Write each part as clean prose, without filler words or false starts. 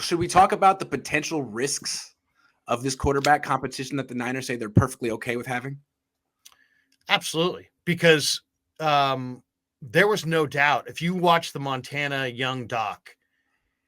should we talk about the potential risks of this quarterback competition that the Niners say they're perfectly okay with having? Absolutely, because there was no doubt. If you watch the Montana Young doc,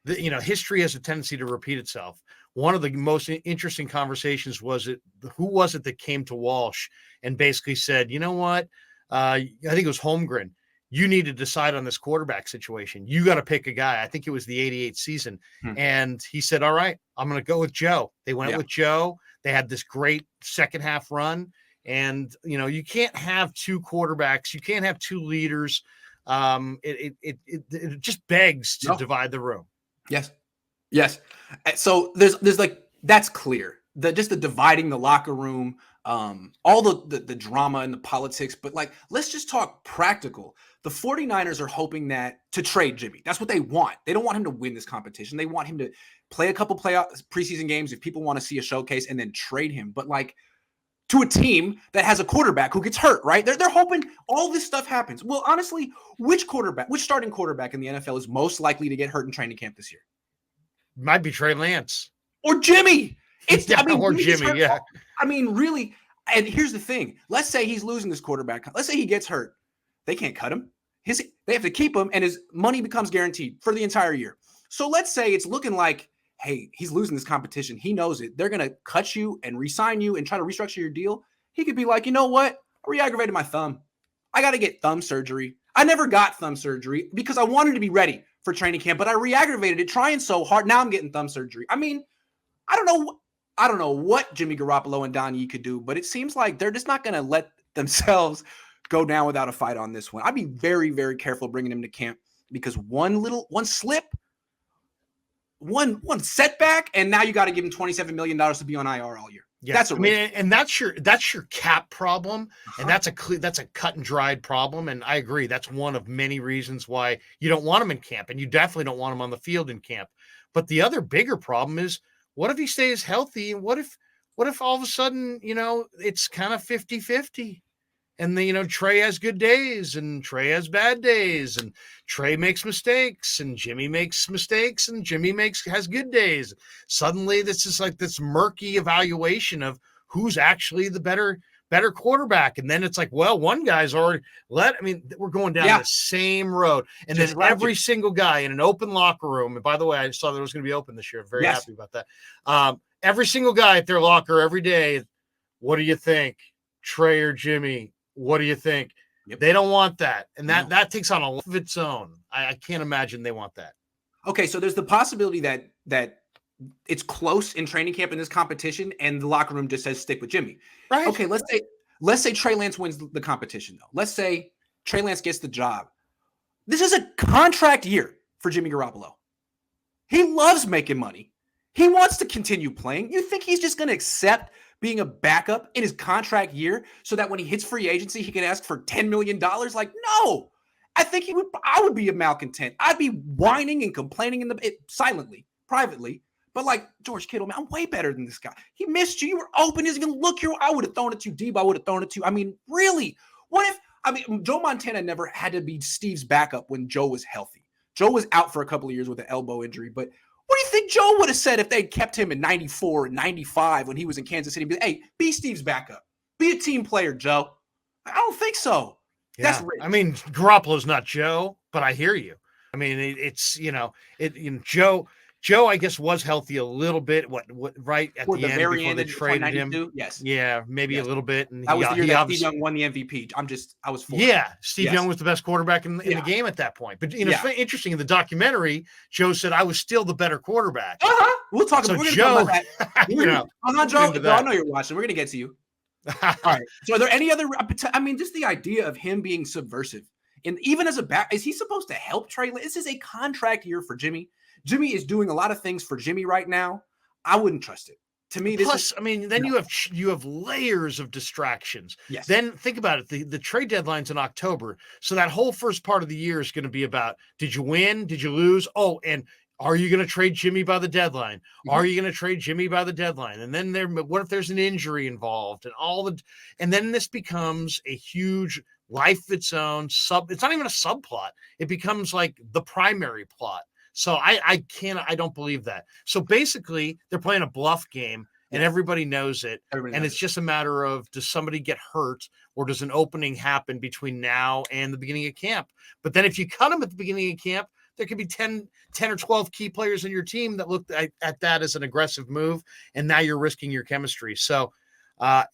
history has a tendency to repeat itself. One of the most interesting conversations was who was it that came to Walsh and basically said, you know what? I think it was Holmgren. You need to decide on this quarterback situation. You got to pick a guy. I think it was the 88 season. And he said, all right, I'm going to go with Joe. They went with Joe. They had this great second half run. And, you can't have two quarterbacks. You can't have two leaders. It just begs to divide the room. Yes. So there's like, that's clear. Just the dividing the locker room, all the drama and the politics, but like, let's just talk practical. The 49ers are hoping to trade Jimmy. That's what they want. They don't want him to win this competition. They want him to play a couple preseason games if people want to see a showcase and then trade him. But like, to a team that has a quarterback who gets hurt, right? They're hoping all this stuff happens. Well, honestly, which starting quarterback in the NFL is most likely to get hurt in training camp this year? Might be Trey Lance. Or Jimmy. Or Jimmy, yeah. I mean, really. And here's the thing. Let's say he's losing this quarterback. Let's say he gets hurt. They can't cut him. They have to keep him, and his money becomes guaranteed for the entire year. So let's say it's looking like, hey, he's losing this competition. He knows it. They're going to cut you and re-sign you and try to restructure your deal. He could be like, you know what? I re-aggravated my thumb. I got to get thumb surgery. I never got thumb surgery because I wanted to be ready for training camp, but I re-aggravated it trying so hard. Now I'm getting thumb surgery. I mean, I don't know what Jimmy Garoppolo and Don Yee could do, but it seems like they're just not going to let themselves go down without a fight on this one. I'd be very, very careful bringing him to camp because one slip, one setback, and now you got to give him $27 million to be on IR all year. Yeah, that's and that's your cap problem, and that's a cut and dried problem. And I agree, that's one of many reasons why you don't want him in camp, and you definitely don't want him on the field in camp. But the other bigger problem is, what if he stays healthy, and what if all of a sudden it's kind of 50-50? And then, Trey has good days and Trey has bad days, and Trey makes mistakes and Jimmy makes mistakes and Jimmy has good days. Suddenly this is like this murky evaluation of who's actually the better quarterback. And then it's like, well, one guy's already we're going down the same road. And just then every single guy in an open locker room. And by the way, I saw that it was going to be open this year. I'm very happy about that. Every single guy at their locker every day. What do you think? Trey or Jimmy? What do you think? Yep. They don't want that. And that takes on a life of its own. I can't imagine they want that. Okay, so there's the possibility that it's close in training camp in this competition and the locker room just says stick with Jimmy. Right. Okay, let's say Trey Lance wins the competition, though. Let's say Trey Lance gets the job. This is a contract year for Jimmy Garoppolo. He loves making money. He wants to continue playing. You think he's just going to accept being a backup in his contract year so that when he hits free agency, he can ask for $10 million? Like, no. I think I would be a malcontent. I'd be whining and complaining silently, privately. But like, George Kittle, man, I'm way better than this guy. He missed you. You were open. He doesn't even look here. I would have thrown it to Deeb. I would have thrown it to, really? Joe Montana never had to be Steve's backup when Joe was healthy. Joe was out for a couple of years with an elbow injury, but what do you think Joe would have said if they'd kept him in 94 and 95 when he was in Kansas City? Hey, be Steve's backup. Be a team player, Joe. I don't think so. Yeah. That's rich. Garoppolo's not Joe, but I hear you. Joe, I guess, was healthy a little bit. What right at the end before they traded him? Yes. Yeah, maybe a little bit. And that was the year that Steve Young won the MVP. I was four. Yeah, Steve Young was the best quarterback in the game at that point. But it's interesting in the documentary, Joe said I was still the better quarterback. We'll talk about Joe. Joe, I know you're watching. We're gonna get to you. All right. So, are there any other? Just the idea of him being subversive, and even as a back, is he supposed to help Trey? This is a contract year for Jimmy. Jimmy is doing a lot of things for Jimmy right now. I wouldn't trust it. To me, you have layers of distractions. Yes. Then think about it. The trade deadline's in October. So that whole first part of the year is going to be about, did you win? Did you lose? Oh, and are you going to trade Jimmy by the deadline? Mm-hmm. Are you going to trade Jimmy by the deadline? And then what if there's an injury involved and then this becomes a huge life of its own it's not even a subplot. It becomes like the primary plot. So I don't believe that. So basically, they're playing a bluff game, and everybody knows it. And it's just a matter of, does somebody get hurt, or does an opening happen between now and the beginning of camp? But then if you cut them at the beginning of camp, there could be 10 or 12 key players in your team that looked at that as an aggressive move, and now you're risking your chemistry. So I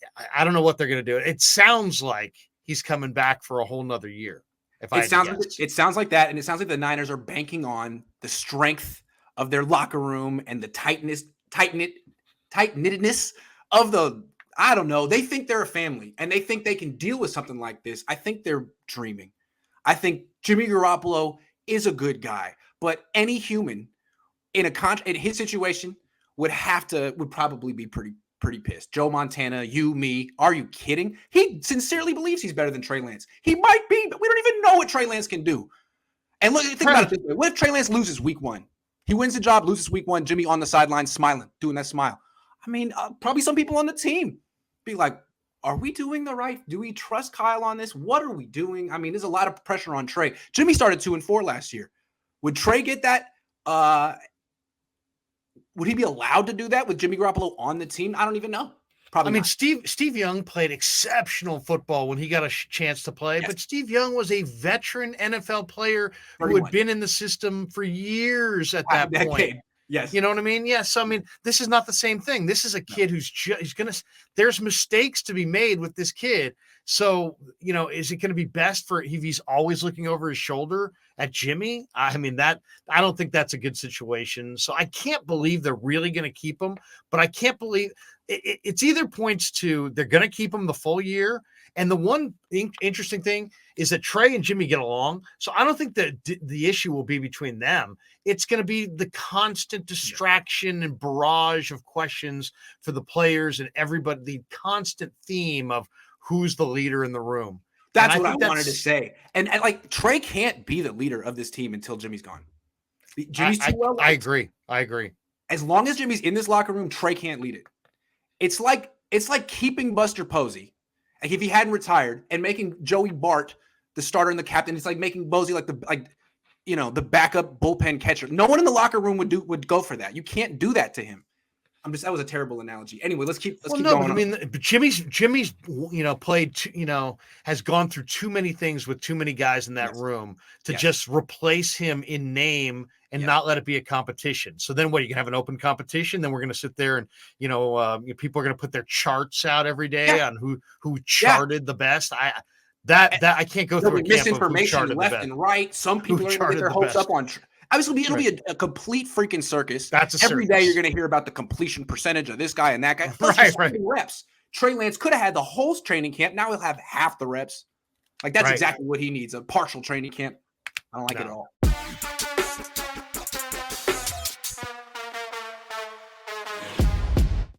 don't know what they're going to do. It sounds like he's coming back for a whole nother year. It sounds like that, and it sounds like the Niners are banking on the strength of their locker room and the tight-knitedness of the, I don't know. They think they're a family, and they think they can deal with something like this. I think they're dreaming. I think Jimmy Garoppolo is a good guy, but any human in his situation would probably be pretty pissed. Joe Montana, you, me, are you kidding? He sincerely believes he's better than Trey Lance. He might be, but we don't even know what Trey Lance can do. And look, think about it this way. What if Trey Lance loses week 1? He wins the job, loses week 1, Jimmy on the sideline smiling, doing that smile. I mean, probably some people on the team be like, are we doing the right? Do we trust Kyle on this? What are we doing? I mean, there's a lot of pressure on Trey. Jimmy started 2-4 last year. Would Trey get that? Would he be allowed to do that with Jimmy Garoppolo on the team? I don't even know. Probably. I mean, not. Steve Young played exceptional football when he got a chance to play, but Steve Young was a veteran NFL player who had been in the system for years at that point. Yes. You know what I mean? Yes. So, I mean, this is not the same thing. This is a kid who's there's mistakes to be made with this kid. So, is it going to be best if he's always looking over his shoulder at Jimmy? I mean, I don't think that's a good situation. So I can't believe they're really going to keep him, but I can't believe it's either points to they're going to keep him the full year. And the one interesting thing is that Trey and Jimmy get along. So I don't think that the issue will be between them. It's going to be the constant distraction and barrage of questions for the players and everybody, the constant theme of who's the leader in the room. That's what I wanted to say. And like, Trey can't be the leader of this team until Jimmy's gone. Jimmy's too well. I agree. As long as Jimmy's in this locker room, Trey can't lead it. It's like keeping Buster Posey. Like, if he hadn't retired, and making Joey Bart the starter and the captain, it's like making Posey the backup bullpen catcher. No one in the locker room would go for that. You can't do that to him. That was a terrible analogy. Anyway, let's keep going. I mean, Jimmy's played, has gone through too many things with too many guys in that room to just replace him in name and not let it be a competition. So then you can have an open competition. Then we're going to sit there and, people are going to put their charts out every day on who charted the best. I can't go through misinformation left and right. Some people are going to get their hopes up on. Obviously, it'll be a complete freaking circus. Every day you're going to hear about the completion percentage of this guy and that guy. Right. Reps. Trey Lance could have had the whole training camp. Now he'll have half the reps. Like, that's exactly what he needs, a partial training camp. I don't like it at all.